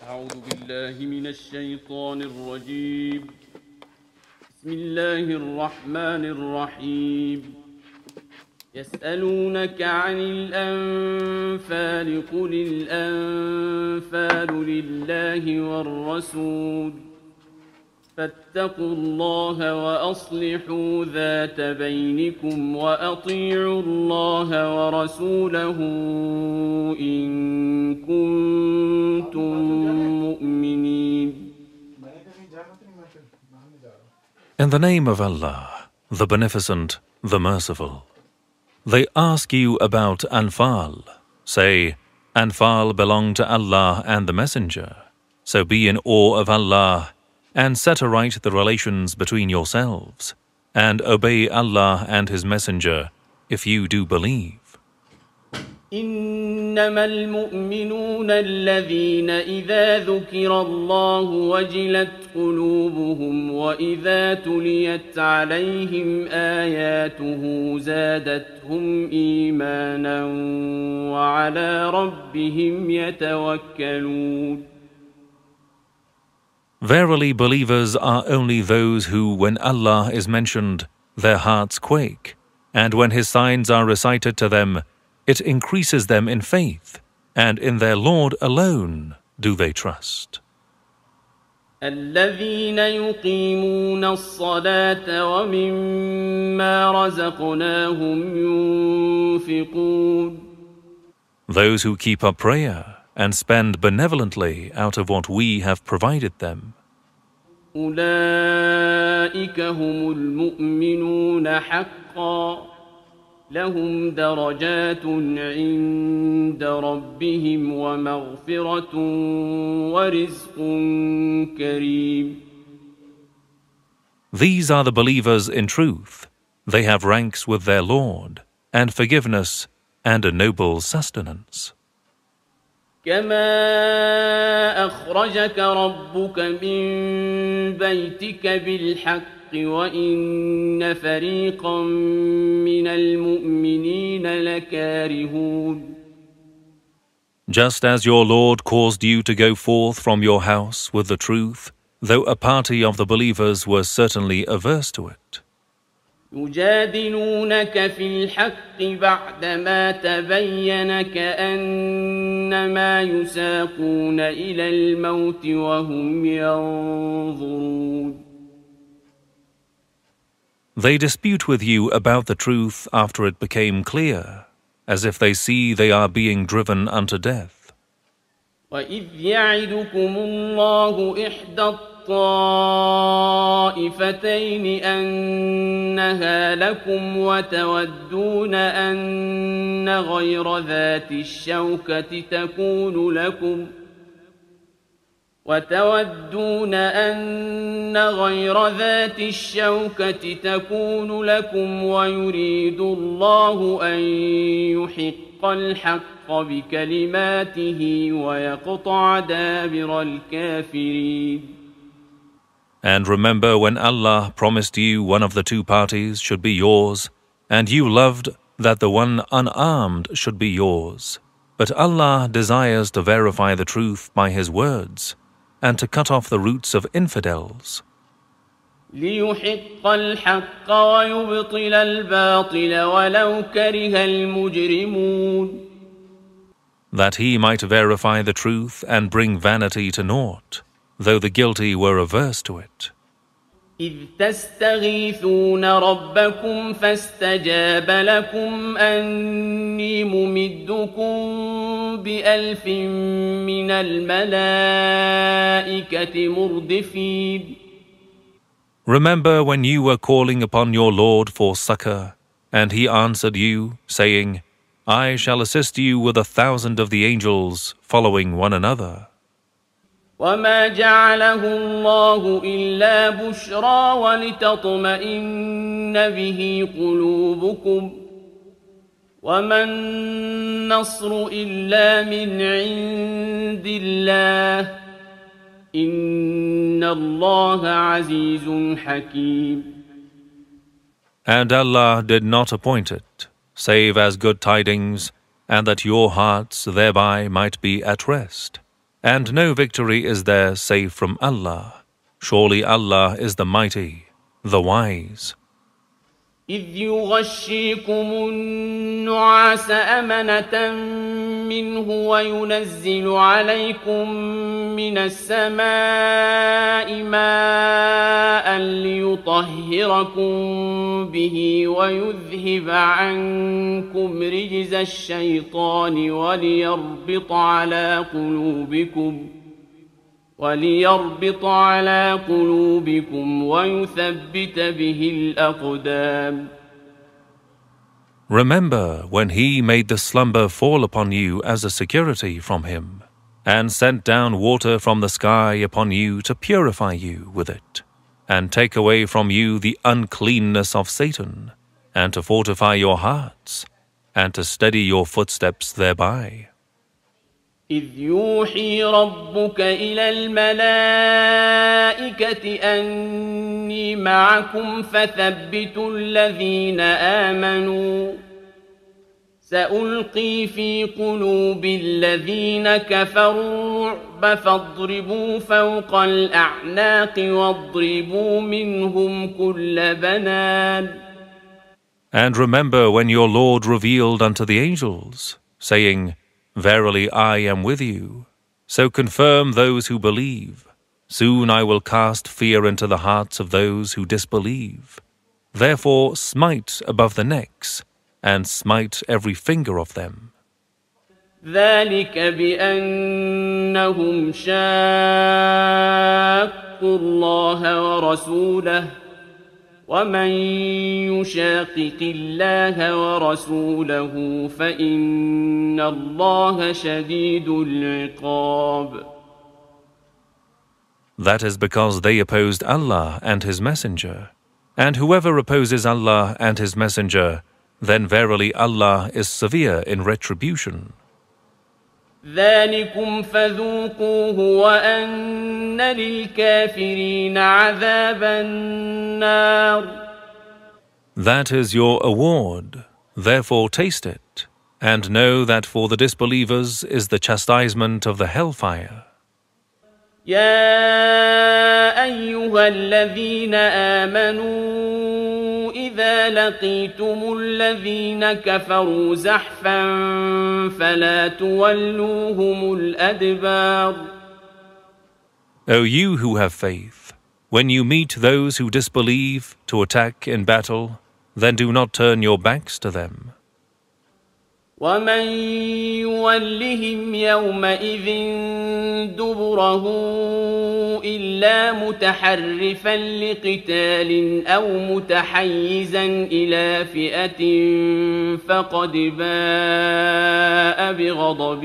أعوذ بالله من الشيطان الرجيم. بسم الله الرحمن الرحيم. يسألونك عن الأنفال قل الأنفال لله والرسول فاتقوا الله وأصلحوا ذات بينكم وأطيعوا الله ورسوله إن كنتم مؤمنين. In the name of Allah, the Beneficent, the Merciful. They ask you about anfal. Say, anfal belong to Allah and the Messenger. So be in awe of Allah and set aright the relations between yourselves, and obey Allah and His Messenger if you do believe. إنما المؤمنون الذين إذا ذكر الله وجلت قلوبهم وإذا تليت عليهم آياته زادتهم إيمانا وعلى ربهم يتوكلون. Verily, believers are only those who, when Allah is mentioned, their hearts quake, and when His signs are recited to them, it increases them in faith, and in their Lord alone do they trust. الذين يقيمون الصلاة ومما رزقناهم ينفقون. Those who keep up prayer and spend benevolently out of what we have provided them. أولئك هم المؤمنون حقا لهم درجات عند ربهم ومغفرة ورزق كريم. These are the believers in truth. They have ranks with their Lord, and forgiveness, and a noble sustenance. كما أخرجك ربك من بيتك بالحق وإن فريقا من المؤمنين لكارهون. Just as your Lord caused you to go forth from your house with the truth, though a party of the believers were certainly averse to it. يجادلونك في الحق بعدما تبين كأنما يساقون إلى الموت وهم ينظرون. They dispute with you about the truth after it became clear, as if they see they are being driven unto death. وإذ يعدكم الله إحدى الطائفتين أنها لكم وتودون أن غير ذات الشوكة تكون لكم ويريد الله أن يحق الحق بكلماته ويقطع دابر الكافرين. And remember when Allah promised you one of the two parties should be yours, and you loved that the one unarmed should be yours. But Allah desires to verify the truth by His words, and to cut off the roots of infidels. ليحق الحق ويبطل الباطل ولو كره المجرمون. That He might verify the truth and bring vanity to naught, though the guilty were averse to it. إذ تستغيثون ربكم فاستجاب لكم أني ممدكم بألف من الملائكة مردفين. Remember when you were calling upon your Lord for succor, and He answered you, saying, I shall assist you with 1,000 of the angels following one another. وما جعله الله إلا بشرى ولتطمئن به قلوبكم وما النصر إلا من عند الله إن الله عزيز حكيم. And Allah did not appoint it, save as good tidings, and that your hearts thereby might be at rest. And no victory is there save from Allah. Surely Allah is the Mighty, the Wise. إذ يغشيكم النعاس أمنة منه وينزل عليكم من السماء ماء ليطهركم به ويذهب عنكم رجز الشيطان وليربط على قلوبكم ويثبت به الأقدام. Remember when He made the slumber fall upon you as a security from Him, and sent down water from the sky upon you to purify you with it, and take away from you the uncleanness of Satan, and to fortify your hearts, and to steady your footsteps thereby. إذ يوحي ربك إلى الملائكة أني معكم فثبتوا الذين آمنوا سألقي في قلوب الذين كفروا الرعب فاضربوا فوق الأعناق واضربوا منهم كل بنان. And remember when your Lord revealed unto the angels, saying, Verily I am with you. So confirm those who believe. Soon I will cast fear into the hearts of those who disbelieve. Therefore smite above the necks, and smite every finger of them. ذلك بأنهم شاقوا الله ورسوله ومن يشاقق الله ورسوله فإن الله شديد العقاب. That is because they opposed Allah and His Messenger. And whoever opposes Allah and His Messenger, then verily Allah is severe in retribution. ذلكم فذوقوه وأن للكافرين عذاب النار. That is your award, therefore taste it, and know that for the disbelievers is the chastisement of the hellfire. يا أيها الذين آمنوا إذا لقيتم الذين كفروا زحفا فلا تولوهم الأدبار. O you who have faith, when you meet those who disbelieve to attack in battle, then do not turn your backs to them. ومن يولهم يومئذ دبره إلا متحرفا لقتال أو متحيزا إلى فئة فقد باء بغضب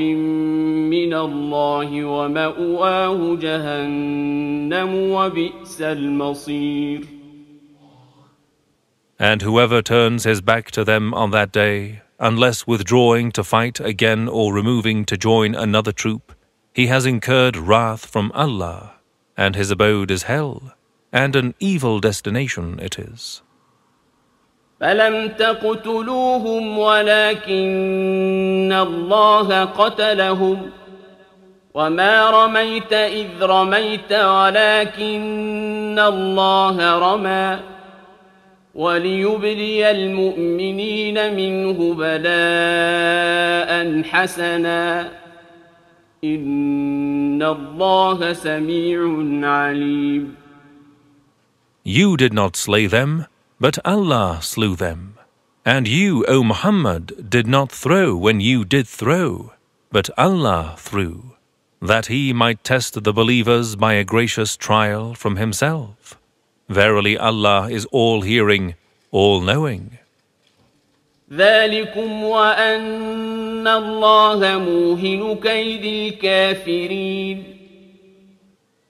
من الله ومأواه جهنم وبئس المصير. And whoever turns his back to them on that day, unless withdrawing to fight again or removing to join another troop, he has incurred wrath from Allah, and his abode is hell, and an evil destination it is. فلم تقتلوهم ولكن الله قتلهم وما رميت إذ رميت ولكن الله رمى وليبلي المؤمنين منه بلاء حسنا إن الله سميع عليم. You did not slay them, but Allah slew them. And you, O Muhammad, did not throw when you did throw, but Allah threw, that He might test the believers by a gracious trial from Himself. Verily Allah is all-hearing, all-knowing. ذلكم وأن الله موهن كيد الكافرين.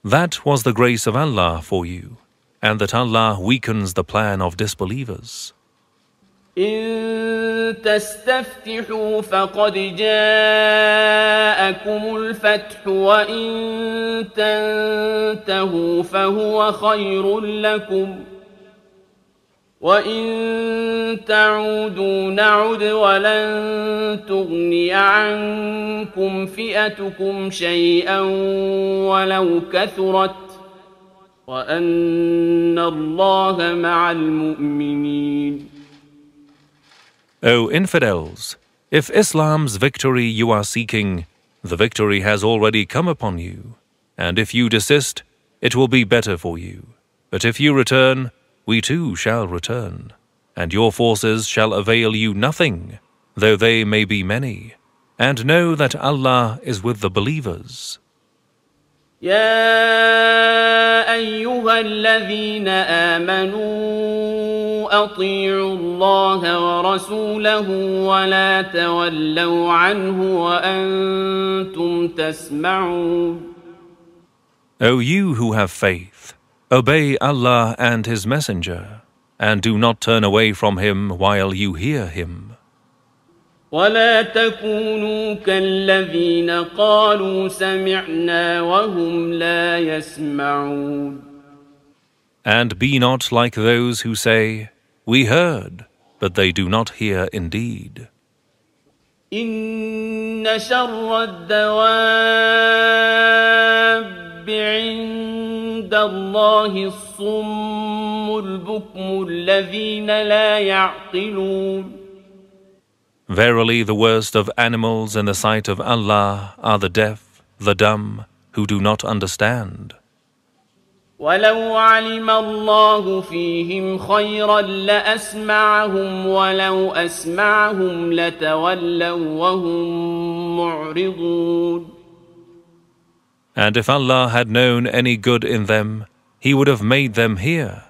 That was the grace of Allah for you, and that Allah weakens the plan of disbelievers. إن تستفتحوا فقد جاءكم الفتح وإن تنتهوا فهو خير لكم وإن تعودوا نعد ولن تغني عنكم فئتكم شيئا ولو كثرت وأن الله مع المؤمنين. O infidels, if Islam's victory you are seeking, the victory has already come upon you, and if you desist, it will be better for you. But if you return, we too shall return, and your forces shall avail you nothing, though they may be many, and know that Allah is with the believers. يا أيها الذين آمنوا أطيعوا الله ورسوله ولا تولوا عنه وأنتم تسمعون. O you who have faith, obey Allah and His Messenger, and do not turn away from Him while you hear Him. ولا تكونوا كالذين قالوا سمعنا وهم لا يسمعون. And be not like those who say, We heard, but they do not hear indeed. إن شر الدواب عند الله الصم البكم الذين لا يعقلون. Verily, the worst of animals in the sight of Allah are the deaf, the dumb, who do not understand. ولو علم الله فيهم خيرا لأسمعهم ولو أسمعهم لتولوا وهم معرضون. And if Allah had known any good in them, He would have made them hear,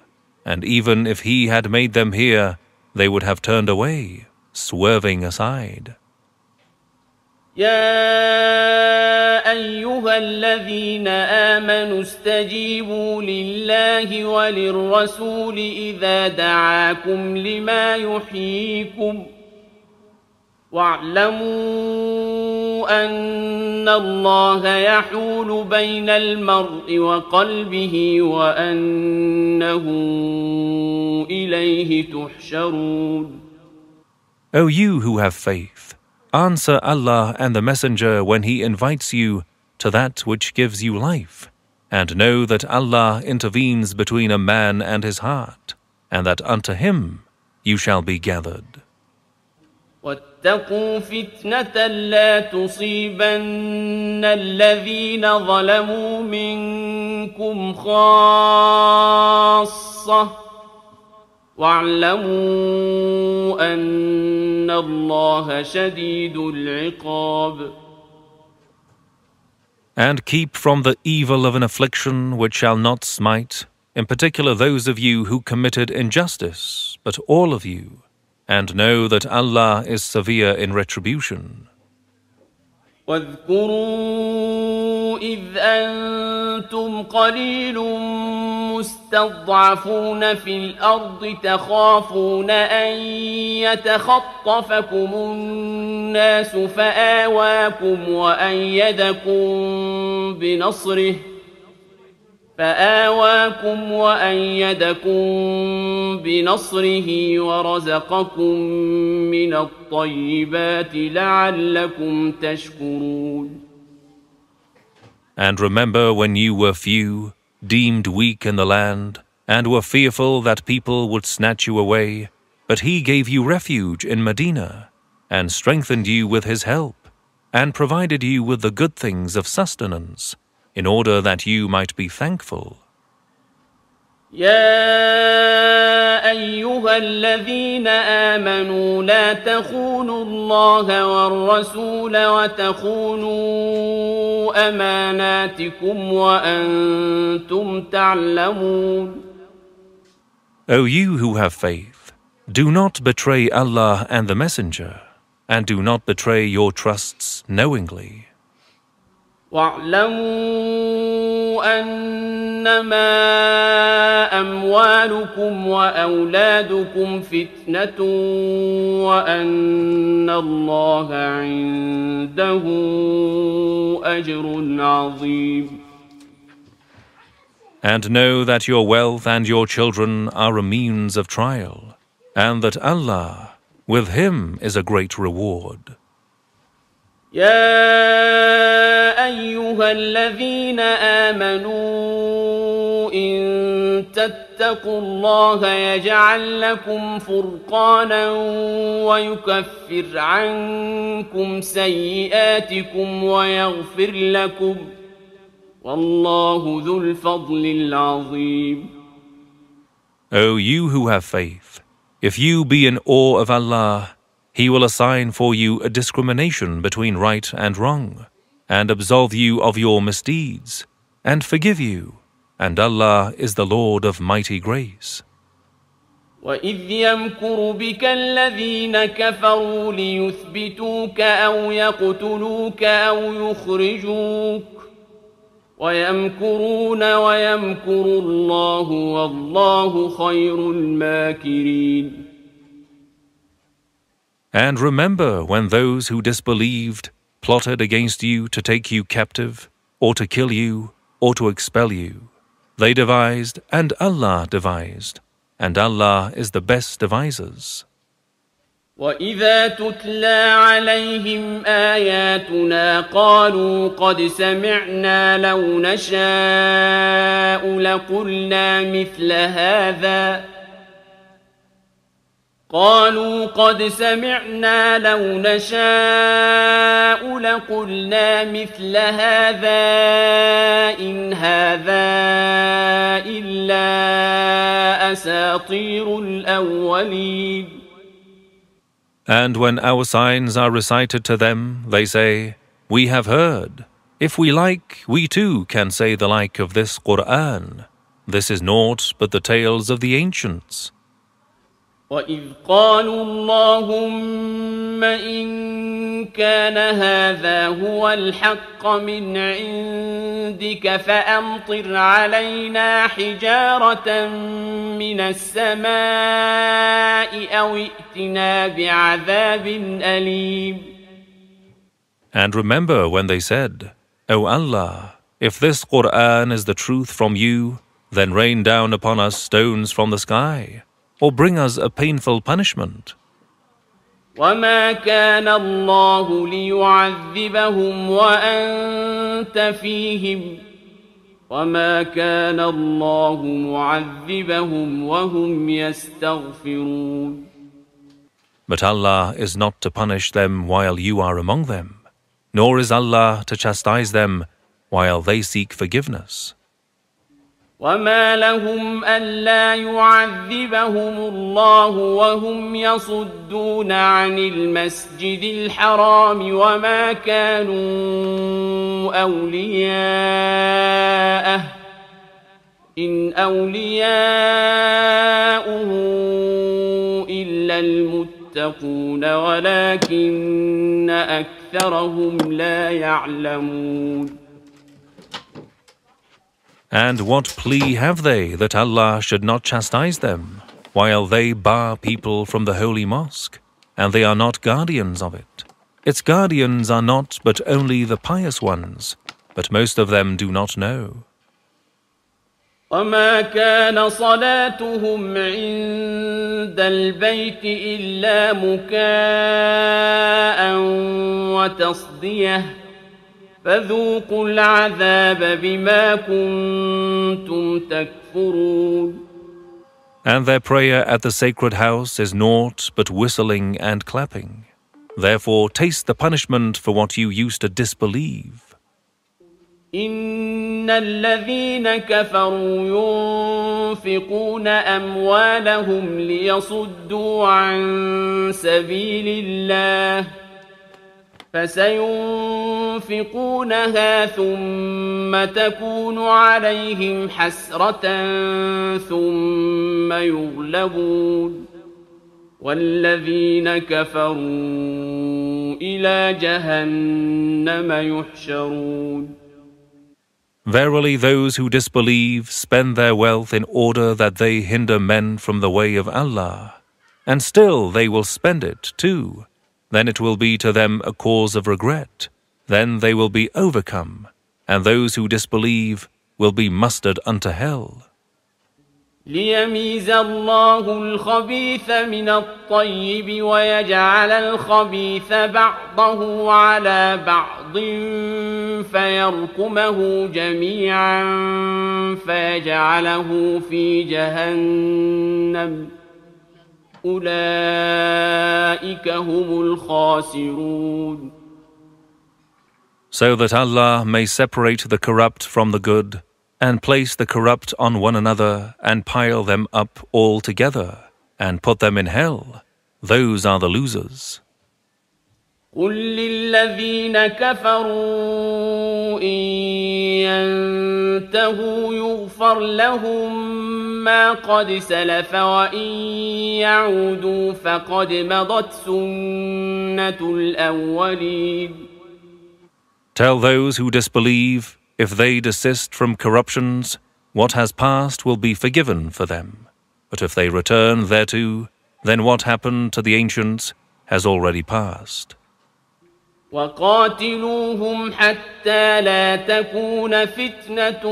and even if He had made them hear, they would have turned away, swerving aside. يا أيها الذين آمنوا استجيبوا لله وللرسول إذا دعاكم لما يحييكم واعلموا أن الله يحول بين المرء وقلبه وأنه إليه تحشرون. O you who have faith, answer Allah and the Messenger when He invites you to that which gives you life, and know that Allah intervenes between a man and his heart, and that unto Him you shall be gathered. واتقوا فتنة لا تصيبن الذين ظلموا منكم خاصة واعلموا أن الله شديد العقاب. And keep from the evil of an affliction which shall not smite, in particular those of you who committed injustice, but all of you, and know that Allah is severe in retribution. واذكروا إذ أنتم قليل مستضعفون في الأرض تخافون أن يتخطفكم الناس فآواكم وأيدكم بنصره ورزقكم من الطيبات لعلكم تشكرون. And remember when you were few, deemed weak in the land, and were fearful that people would snatch you away, but He gave you refuge in Medina, and strengthened you with His help, and provided you with the good things of sustenance, in order that you might be thankful. يا أيها الذين آمنوا لا تخونوا الله والرسول وتخونوا أماناتكم وأنتم تعلمون. O you who have faith, do not betray Allah and the Messenger, and do not betray your trusts knowingly. واعلموا أنما أموالكم وأولادكم فتنة وأن الله عنده أجر عظيم. And know that your wealth and your children are a means of trial, and that Allah, with Him is a great reward. يا أيها الذين آمنوا إن تتقوا الله يجعل لكم فرقانا ويكفر عنكم سيئاتكم ويغفر لكم والله ذو الفضل العظيم. O you who have faith, if you be in awe of Allah, He will assign for you a discrimination between right and wrong, and absolve you of your misdeeds, and forgive you, and Allah is the Lord of mighty grace. وَإِذْ يَمْكُرُ بِكَ الَّذِينَ كَفَرُوا لِيُثْبِتُوكَ أَوْ يَقْتُلُوكَ أَوْ يُخْرِجُوكَ وَيَمْكُرُونَ وَيَمْكُرُ اللَّهُ وَاللَّهُ خَيْرُ الْمَاكِرِينَ. And remember when those who disbelieved plotted against you to take you captive, or to kill you, or to expel you. They devised, and Allah devised, and Allah is the best devisers. وَإِذَا تُتْلَى عَلَيْهِمْ آيَاتُنَا قَالُوا قَدْ سَمِعْنَا لَوْ نَشَاءُ لَقُلْنَا مِثْلَ هَذَا إِنْ هَذَا إِلَّا أَسَاطِيرُ الْأَوَّلِينَ. And when our signs are recited to them, they say, We have heard. If we like, we too can say the like of this Qur'an. This is naught but the tales of the ancients. وَإِذْ قَالُوا اللَّهُمَّ إِن كَانَ هَذَا هُوَ الْحَقَّ مِنْ عِندِكَ فَأَمْطِرْ عَلَيْنَا حِجَارَةً مِنَ السَّمَاءِ أَوْ ائْتِنَا بِعَذَابٍ أَلِيمٍ. And remember when they said, O Allah, if this Qur'an is the truth from you, then rain down upon us stones from the sky, or bring us a painful punishment. وَمَا كَانَ اللَّهُ لِيُعَذِّبَهُمْ وَأَنْتَ فِيهِمْ وَمَا كَانَ اللَّهُ مُعَذِّبَهُمْ وَهُمْ يَسْتَغْفِرُونَ. But Allah is not to punish them while you are among them, nor is Allah to chastise them while they seek forgiveness. وَمَا لَهُمْ أَلَّا يُعَذِّبَهُمُ اللَّهُ وَهُمْ يَصُدُّونَ عَنِ الْمَسْجِدِ الْحَرَامِ وَمَا كَانُوا أَوْلِيَاءَهُ إِنْ أَوْلِيَاؤُهُ إِلَّا الْمُتَّقُونَ وَلَكِنَّ أَكْثَرَهُمْ لَا يَعْلَمُونَ. And what plea have they that Allah should not chastise them, while they bar people from the holy mosque, and they are not guardians of it? Its guardians are not but only the pious ones, but most of them do not know. وَمَا كَانَ صَلَاتُهُمْ عِندَ الْبَيْتِ إِلَّا مُكَاءً وَتَصْدِيَةً فَذُوقُوا الْعَذَابَ بِمَا كُنْتُمْ تَكْفُرُونَ. And their prayer at the sacred house is naught but whistling and clapping. Therefore taste the punishment for what you used to disbelieve. إِنَّ الَّذِينَ كَفَرُوا يُنْفِقُونَ أَمْوَالَهُمْ لِيَصُدُّوا عَنْ سَبِيلِ اللَّهِ فسينفقونها ثم تكون عليهم حسرة ثم يغلبون والذين كفروا إلى جهنم يحشرون. Verily those who disbelieve spend their wealth in order that they hinder men from the way of Allah, and still they will spend it too. Then it will be to them a cause of regret. Then they will be overcome, and those who disbelieve will be mustered unto hell. ليميز الله الخبيث من الطيب ويجعل الخبيث بعضه على بعض فيركمه جميعا فيجعله في جهنم أولئك هم الخاسرون. So that Allah may separate the corrupt from the good, and place the corrupt on one another, and pile them up all together, and put them in hell. Those are the losers. قل للذين كفروا إن ينتهوا يغفر لهم ما قد سلف وإن يعودوا فقد مضت سنة الأولين. Tell those who disbelieve, if they desist from corruptions, what has passed will be forgiven for them. But if they return thereto, then what happened to the ancients has already passed. وقاتلوهم حتى لا تكون فتنة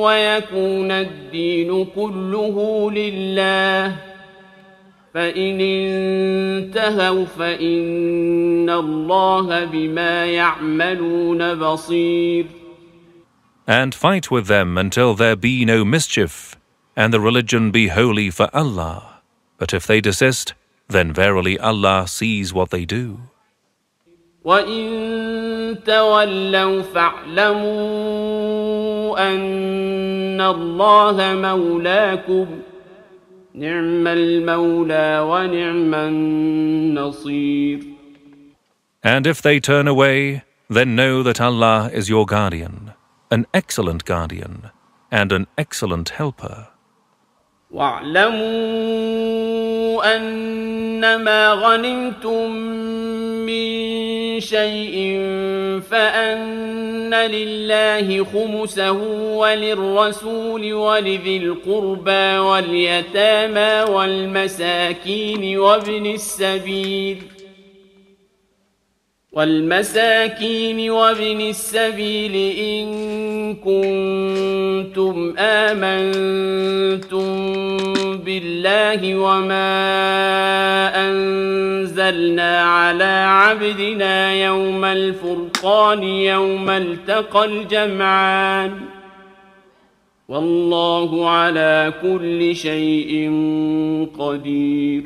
ويكون الدين كله لله فإن انتهوا فإن الله بما يعملون بصير. And fight with them until there be no mischief, and the religion be holy for Allah. But if they desist, then verily Allah sees what they do. وَإِن تَوَلَّوْا فَاعْلَمُوا أَنَّ اللَّهَ مَوْلَاكُمْ نِعْمَ الْمَوْلَى وَنِعْمَ النَّصِيرُ. And if they turn away, then know that Allah is your guardian, an excellent guardian, and an excellent helper. وَاعْلَمُوا أَنَّمَا غَنِمْتُم مِّن شَيْءٍ فَأَنَّ لِلَّهِ خُمُسَهُ وَلِلرَّسُولِ وَلِذِي الْقُرْبَى وَالْيَتَامَى وَالْمَسَاكِينِ وَابْنِ السَّبِيلِ إِن كُنتُمْ آمَنتُم بِاللَّهِ وَمَا أَنزَلْنَا عَلَىٰ عَبْدِنَا يَوْمَ الْفُرْقَانِ يَوْمَ الْتَقَى الْجَمْعَانِ وَاللَّهُ عَلَىٰ كُلِّ شَيْءٍ قَدِيرٌ.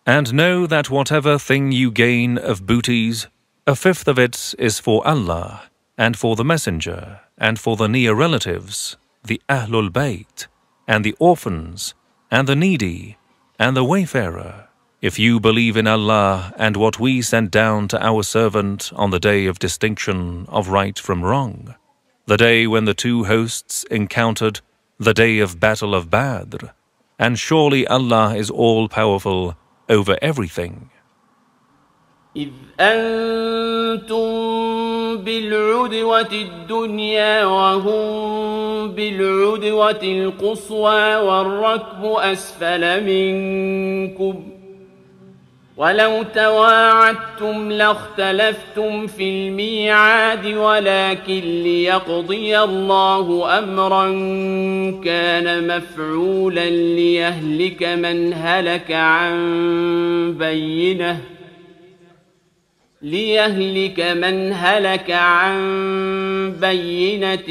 And know that whatever thing you gain of booties, a fifth of it is for Allah, and for the Messenger, and for the near relatives, the Ahlul Bayt, and the orphans, and the needy, and the wayfarer, if you believe in Allah and what we sent down to our servant on the day of distinction of right from wrong, the day when the two hosts encountered, the day of battle of Badr, and surely Allah is all-powerful over everything. إذ أنتم بالعدوة الدنيا وهم بالعدوة القصوى والركب أسفل منكم ولو تواعدتم لاختلفتم في الميعاد ولكن ليقضي الله أمرا كان مفعولا ليهلك من هلك عن بينة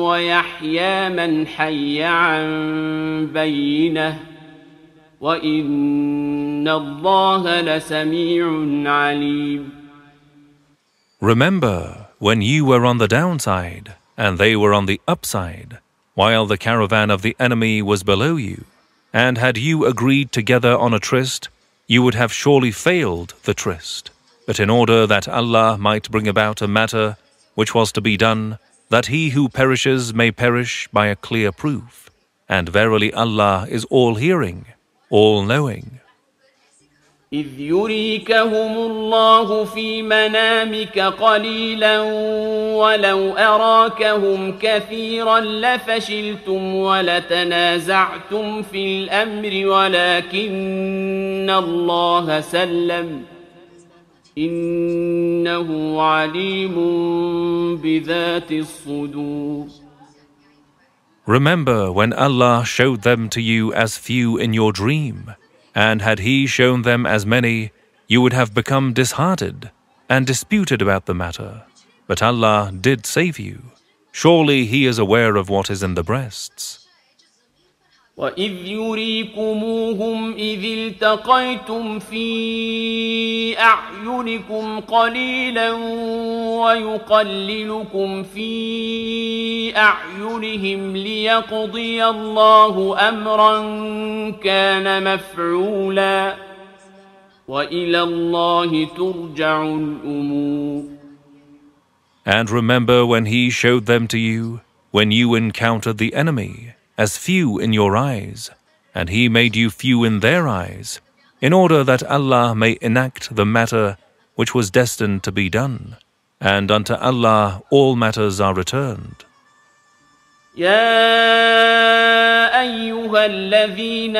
ويحيى من حي عن بينة وَإِنَّ اللَّهَ لَسَمِيعٌ عَلِيمٌ. Remember when you were on the downside and they were on the upside, while the caravan of the enemy was below you, and had you agreed together on a tryst, you would have surely failed the tryst. But in order that Allah might bring about a matter which was to be done, that he who perishes may perish by a clear proof, and verily Allah is all-hearing, all-knowing. إذ يريكهم الله في منامك قليلا ولو أراكهم كثيرا لفشلتم ولتنازعتم في الأمر ولكن الله سلم إنه عليم بذات الصدور. Remember when Allah showed them to you as few in your dream, and had He shown them as many, you would have become disheartened and disputed about the matter. But Allah did save you. Surely He is aware of what is in the breasts. وَإِذْ يُرِيكُمُوهُمْ إِذِ الْتَقَيْتُمْ فِي أَعْيُنِكُمْ قَلِيلًا وَيُقَلِّلُكُمْ فِي أَعْيُنِهِمْ لِيَقْضِيَ اللَّهُ أَمْرًا كَانَ مَفْعُولًا وَإِلَى اللَّهِ تُرْجَعُ الْأُمُورُ. And remember when He showed them to you, when you encountered the enemy, as few in your eyes, and He made you few in their eyes, in order that Allah may enact the matter which was destined to be done, and unto Allah all matters are returned. يا أيها الذين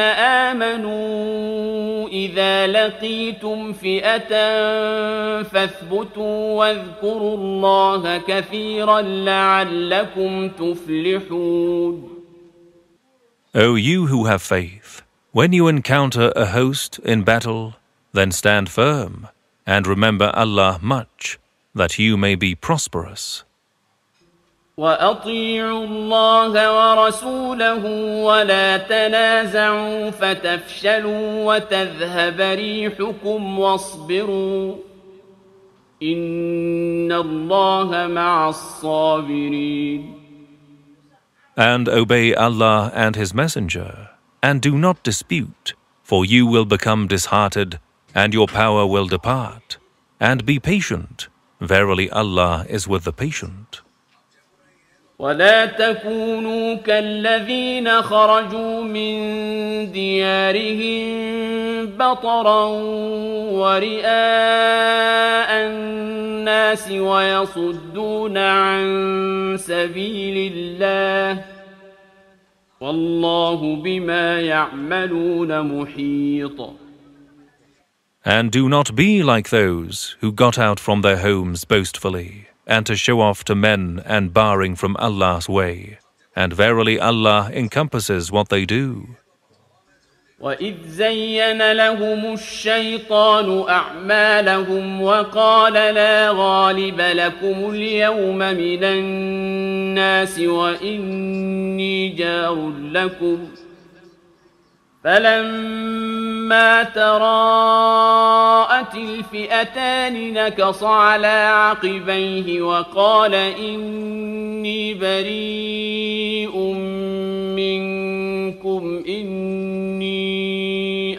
آمنوا إذا لقيتم فئة فاثبتوا واذكروا الله كثيرا لعلكم تفلحون. O you who have faith, when you encounter a host in battle, then stand firm, and remember Allah much, that you may be prosperous. وأطيعوا الله ورسوله ولا تنازعوا فتفشلوا وتذهب ريحكم واصبروا إن الله مع الصابرين. And obey Allah and His Messenger, and do not dispute, for you will become disheartened, and your power will depart. And be patient, verily Allah is with the patient. ولا تكونوا كالذين خرجوا من ديارهم بطرا ورئاء الناس ويصدون عن سبيل الله والله بما يعملون محيط. And do not be like those who got out from their homes boastfully, and to show off to men and barring from Allah's way. And verily Allah encompasses what they do. وَإِذْ زَيَّنَ لَهُمُ الشَّيْطَانُ أَعْمَالَهُمْ وَقَالَ لَا غَالِبَ لَكُمُ الْيَوْمَ مِنَ النَّاسِ وَإِنِّي جَارٌ لَكُمْ فَلَمَّا تَرَاءَتِ الْفِئَتَانِ نَكَصَ عَلَى عَقِبَيْهِ وَقَالَ إِنِّي بَرِيءٌ مِّنكُمْ إِنِّي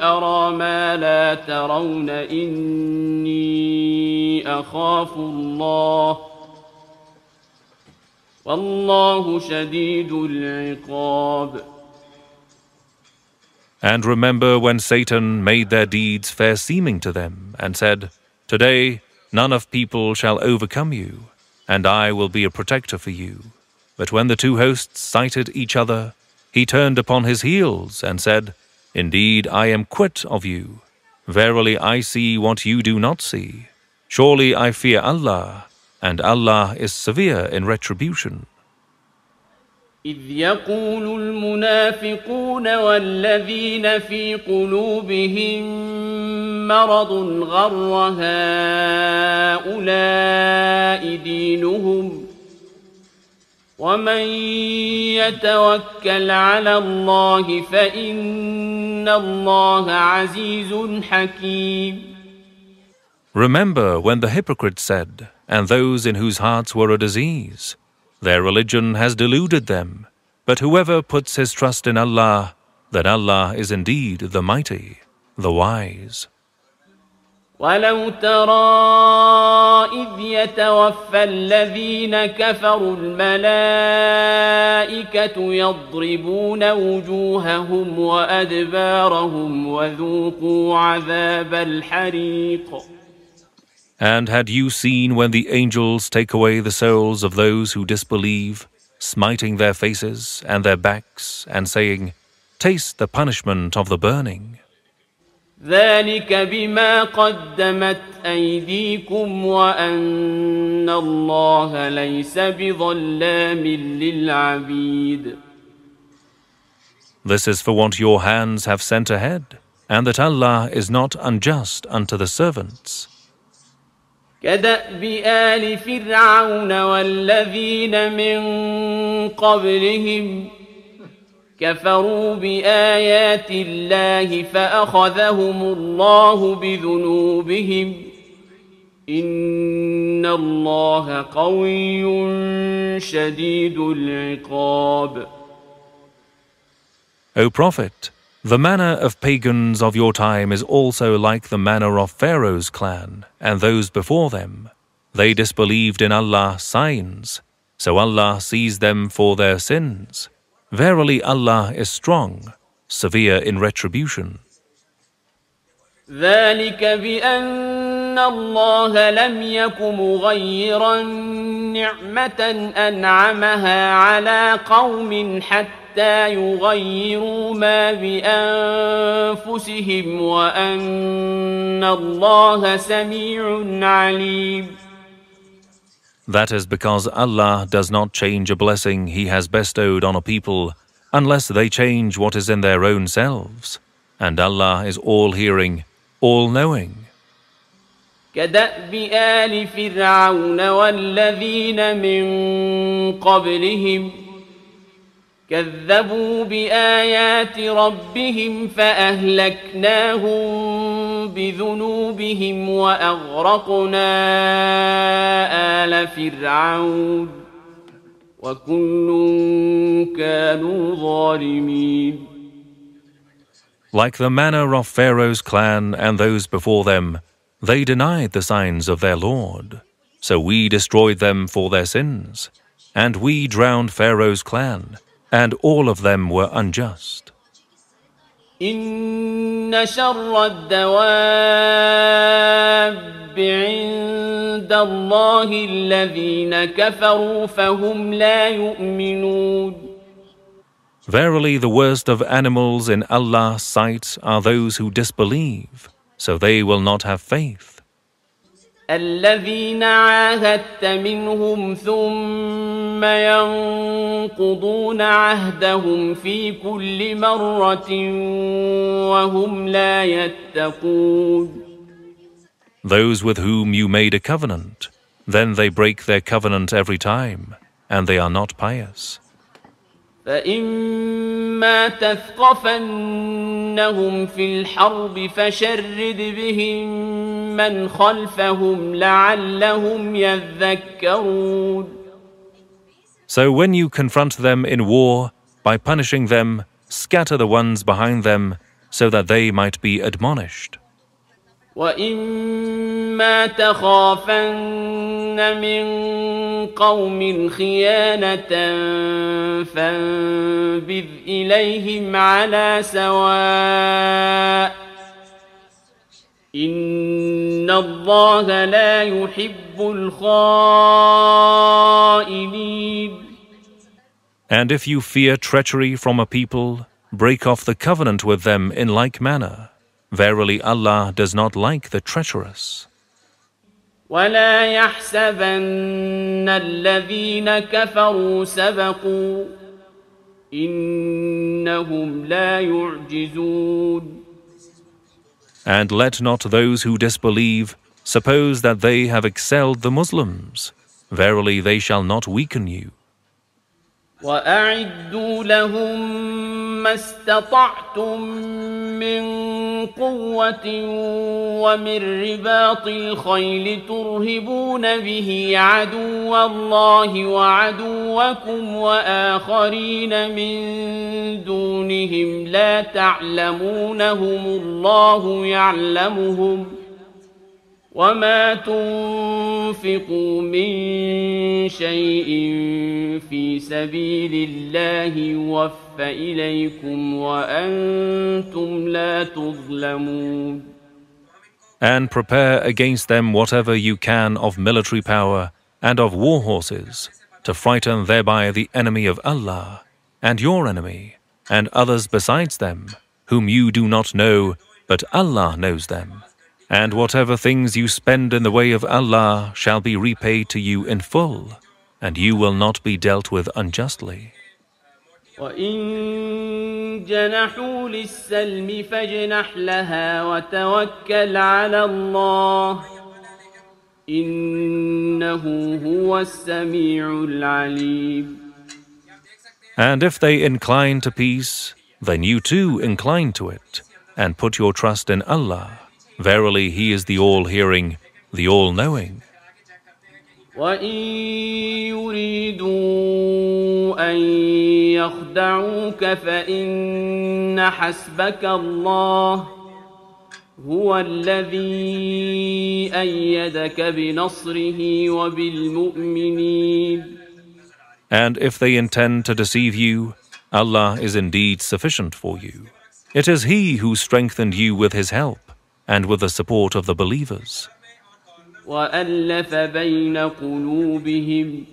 أَرَىٰ مَا لَا تَرَوْنَ إِنِّي أَخَافُ اللَّهَ وَاللَّهُ شَدِيدُ الْعِقَابِ. And remember when Satan made their deeds fair seeming to them, and said, Today none of people shall overcome you, and I will be a protector for you. But when the two hosts sighted each other, he turned upon his heels and said, Indeed, I am quit of you. Verily I see what you do not see. Surely I fear Allah, and Allah is severe in retribution. إذ يقول المنافقون والذين في قلوبهم مرض غر هؤلاء دينهم ومن يتوكل على الله فإن الله عزيز حكيم. Remember when the hypocrites said, and those in whose hearts were a disease, Their religion has deluded them, but whoever puts his trust in Allah, then Allah is indeed the Mighty, the Wise. ولو ترى إذ يتوفى الذين كفروا الملائكة يضربون وجوههم وأدبارهم وذوقوا عذاب الحريق. And had you seen when the angels take away the souls of those who disbelieve, smiting their faces and their backs, and saying, Taste the punishment of the burning. ذلك بما قدمت أيديكم وأن الله ليس بظلام للعبيد. This is for what your hands have sent ahead, and that Allah is not unjust unto the servants. كدأب آل فرعون والذين من قبلهم كفروا بآيات الله فأخذهم الله بذنوبهم إن الله قوي شديد العقاب. O Prophet, the manner of pagans of your time is also like the manner of Pharaoh's clan and those before them. They disbelieved in Allah's signs, so Allah seized them for their sins. Verily Allah is strong, severe in retribution. ذلك بأن الله لم يك مغيرا نعمة أنعمها على قوم حتى يغيروا ما بأنفسهم وأن الله سميع عليم. That is because Allah does not change a blessing He has bestowed on a people unless they change what is in their own selves. And Allah is all-hearing, all-knowing. كدأب آل فرعون والذين من قبلهم كذبوا بآيات ربهم فأهلكناهم بذنوبهم وأغرقنا آل فرعون وكل كانوا ظالمين. Like the manner of Pharaoh's clan and those before them, they denied the signs of their Lord. So we destroyed them for their sins, and we drowned Pharaoh's clan, and all of them were unjust. إن شر الدواب عند الله الذين كفروا فهم لا يؤمنون. Verily the worst of animals in Allah's sight are those who disbelieve, so they will not have faith. الذين عاهدت منهم ثم ينقضون عهدهم في كل مرة وهم لا يتقون. Those with whom you made a covenant, then they break their covenant every time, and they are not pious. فإما تثقفنهم في الحرب فشرد بهم من خلفهم لعلهم يذكرون. So when you confront them in war, by punishing them, scatter the ones behind them, so that they might be admonished. وإما تخافن من قوم خيانة فانبذ إليهم على سواء إن الله لا يحب الخائنين. And if you fear treachery from a people, break off the covenant with them in like manner. Verily Allah does not like the treacherous. ولا يحسبن الذين كفروا سبقوا إنهم لا يعجزون. And let not those who disbelieve suppose that they have excelled the Muslims. Verily they shall not weaken you. وأعدوا لهم ما استطعتم من قوة ومن رباط الخيل ترهبون به عدو الله وعدوكم وآخرين من دونهم لا تعلمونهم الله يعلمهم وما تنفقوا من شيء في سبيل الله يوفى إليكم وأنتم لا تظلمون. And prepare against them whatever you can of military power and of war horses, to frighten thereby the enemy of Allah, and your enemy, and others besides them, whom you do not know, but Allah knows them. And whatever things you spend in the way of Allah shall be repaid to you in full, and you will not be dealt with unjustly. وَإِن جَنَحُوا لِلسَّلْمِ فَاجْنَحْ لَهَا وَتَوَكَّلْ عَلَى اللَّهِ إِنَّهُ هُوَ السَّمِيعُ الْعَلِيمُ. And if they incline to peace, then you too incline to it, and put your trust in Allah. Verily, He is the all-hearing, the all-knowing. وَإِن يُرِيدُوا أَن يَخْدَعُوكَ فَإِنَّ حَسْبَكَ اللَّهُ هُوَ الَّذِي أَيَّدَكَ بِنَصْرِهِ وَبِالْمُؤْمِنِينَ. And if they intend to deceive you, Allah is indeed sufficient for you. It is He who strengthened you with His help and with the support of the believers. وَأَلَّفَ بَيْنَ قُلُوبِهِمْ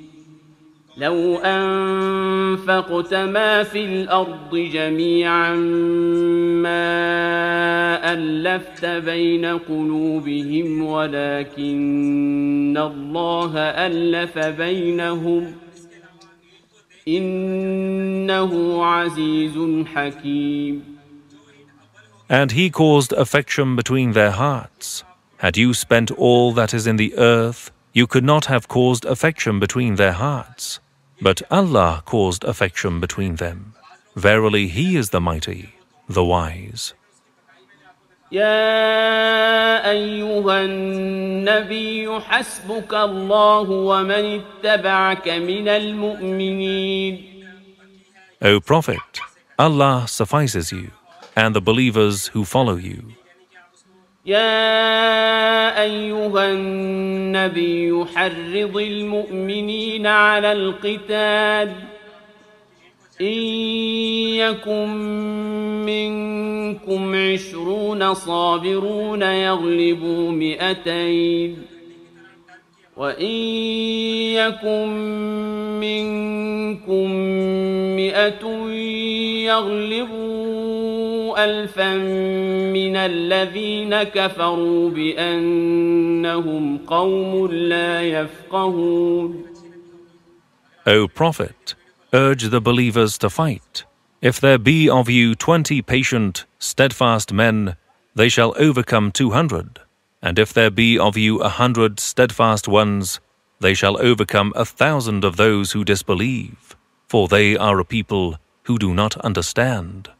لَوْ أَنفَقْتَ مَا فِي الْأَرْضِ جَمِيعًا مَا أَلَّفْتَ بَيْنَ قُلُوبِهِمْ وَلَكِنَّ اللَّهَ أَلَّفَ بَيْنَهُمْ إِنَّهُ عَزِيزٌ حَكِيمٌ. And He caused affection between their hearts. Had you spent all that is in the earth, you could not have caused affection between their hearts. But Allah caused affection between them. Verily, He is the mighty, the wise. يا أيها النبي حسبك الله ومن اتبعك من المؤمنين. O Prophet, Allah suffices you, and the believers who follow you. يا أيها النبي حرض المؤمنين على القتال إن يكن منكم 20 صابرون يغلبوا 200 وإن يكن منكم 100 يغلبوا 1000 من الذين كفروا بأنهم قوم لا يفقهون. O Prophet, urge the believers to fight. If there be of you 20 patient, steadfast men, they shall overcome 200. And if there be of you 100 steadfast ones, they shall overcome 1,000 of those who disbelieve, for they are a people who do not understand.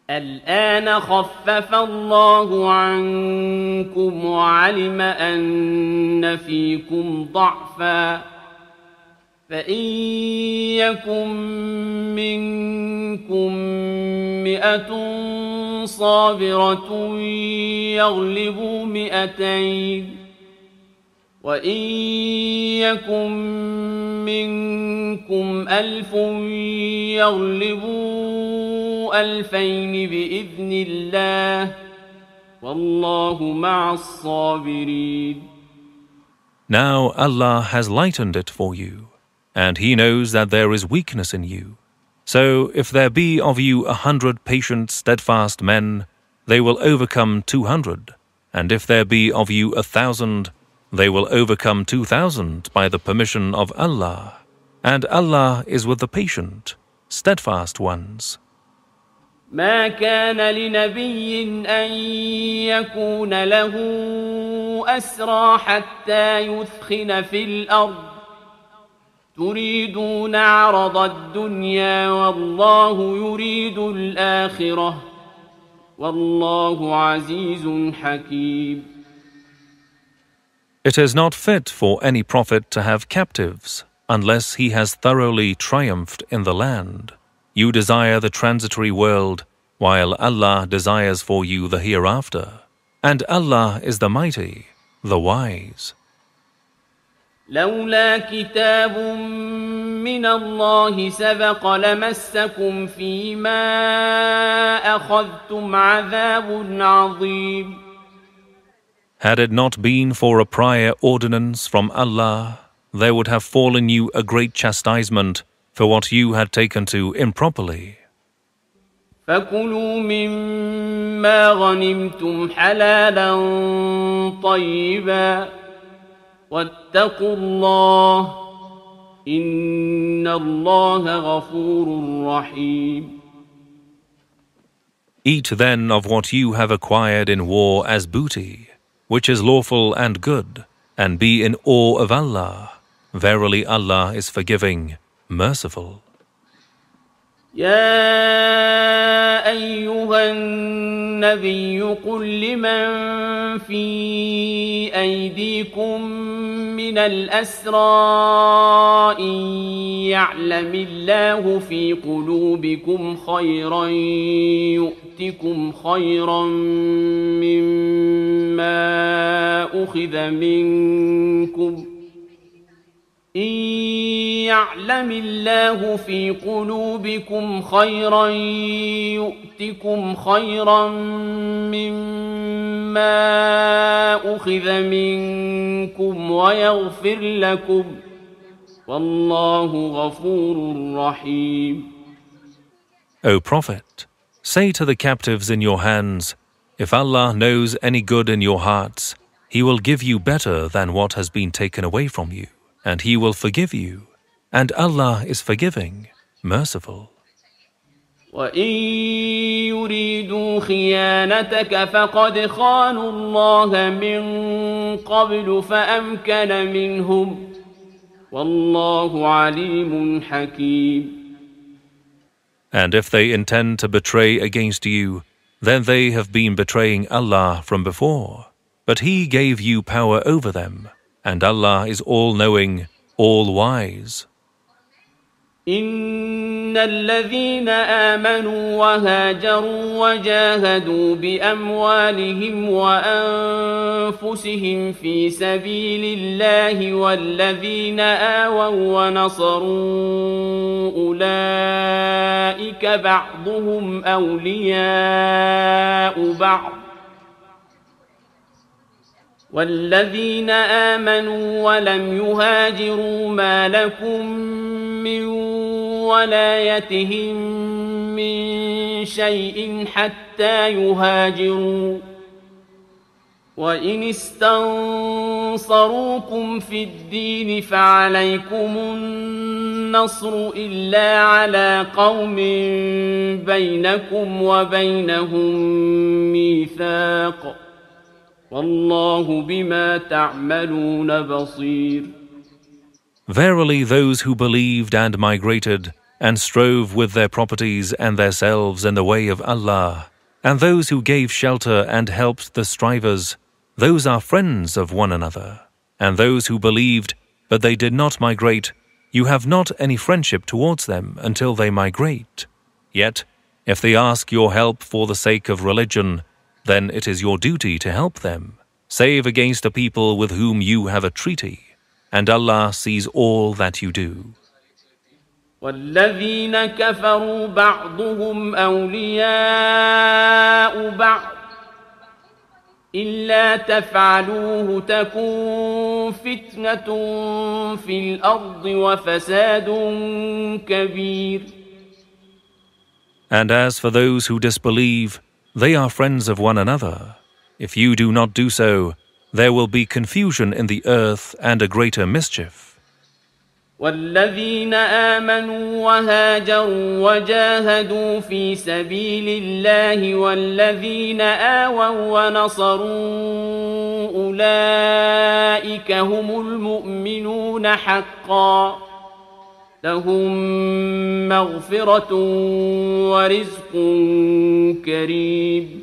الآن خفف الله عنكم وعلم أن فيكم ضعفا فإن يكن منكم 100 صابرة يغلبوا 200 وإن يكن منكم 1000 يغلبوا 2000 بإذن الله والله مع الصابرين. Now Allah has lightened it for you, and He knows that there is weakness in you. So if there be of you 100 patient, steadfast men, they will overcome 200. And if there be of you 1,000, they will overcome 2,000 by the permission of Allah. And Allah is with the patient, steadfast ones. ما كان لنبي أن يكون له أسرى حتى يثخن في الأرض تريدون عرض الدنيا والله يريد الآخرة والله عزيز حكيم. It is not fit for any prophet to have captives unless he has thoroughly triumphed in the land. You desire the transitory world, while Allah desires for you the hereafter. And Allah is the mighty, the wise. لولا كتاب من الله سبق لمسكم فيما أخذتم عذاب عظيم. Had it not been for a prior ordinance from Allah, there would have fallen you a great chastisement for what you had taken to improperly. فكلوا مما غنمتم حلالا طيبا واتقوا الله إن الله غفور رحيم. Eat then of what you have acquired in war as booty, which is lawful and good, and be in awe of Allah. Verily Allah is forgiving, merciful. يا أيها النبي قل لمن في أيديكم من الأسرى إن يعلم الله في قلوبكم خيرا يؤتكم خيرا مما أخذ منكم إن يعلم الله في قلوبكم خيرا يؤتكم خيرا مما أخذ منكم ويغفر لكم والله غفور رحيم. O Prophet, say to the captives in your hands, if Allah knows any good in your hearts, He will give you better than what has been taken away from you, and He will forgive you, and Allah is forgiving, merciful. وَإِن يُرِيدُوا خِيَانَتَكَ فَقَدْ خَانُوا اللَّهَ مِن قَبْلُ فَأَمْكَنَ مِنْهُمْ وَاللَّهُ عَلِيمٌ حَكِيمٌ. And if they intend to betray against you, then they have been betraying Allah from before. But He gave you power over them, and Allah is all-knowing, all-wise. إن الذين آمنوا وهاجروا وجاهدوا بأموالهم وأنفسهم في سبيل الله والذين آووا ونصروا أولئك بعضهم أولياء بعض والذين آمنوا ولم يهاجروا ما لكم من ولايتهم من شيء حتى يهاجروا وإن استنصروكم في الدين فعليكم النصر إلا على قوم بينكم وبينهم ميثاق والله بما تعملون بصير. Verily those who believed and migrated and strove with their properties and themselves in the way of Allah, and those who gave shelter and helped the strivers, those are friends of one another. And those who believed but they did not migrate, you have not any friendship towards them until they migrate. Yet, if they ask your help for the sake of religion, then it is your duty to help them, save against a people with whom you have a treaty. And Allah sees all that you do. والذين كفروا بعضهم أولياء بعض إلا تفعلوه تكن فتنة في الأرض وفساد كبير. And as for those who disbelieve, they are friends of one another. If you do not do so, there will be confusion in the earth and a greater mischief. والذين آمنوا وهاجروا وجاهدوا في سبيل الله والذين آووا ونصروا أولئك هم المؤمنون حقا لهم مغفرة ورزق كريم.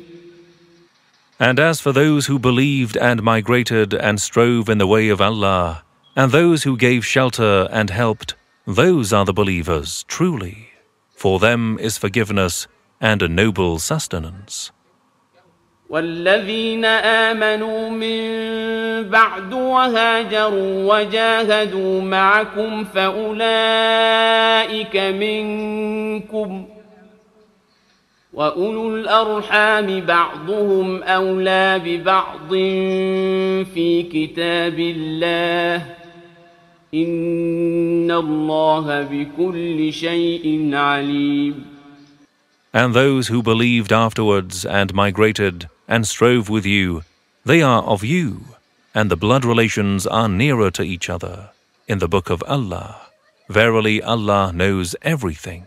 And as for those who believed and migrated and strove in the way of Allah, and those who gave shelter and helped, those are the believers, truly. For them is forgiveness and a noble sustenance. والذين آمنوا من بعد وهاجروا وجاهدوا معكم فأولئك منكم وأولو الأرحام بعضهم أولى ببعض في كتاب الله إن الله بكل شيء عليم. And those who believed afterwards and migrated and strove with you, they are of you, and the blood relations are nearer to each other. In the book of Allah, verily Allah knows everything.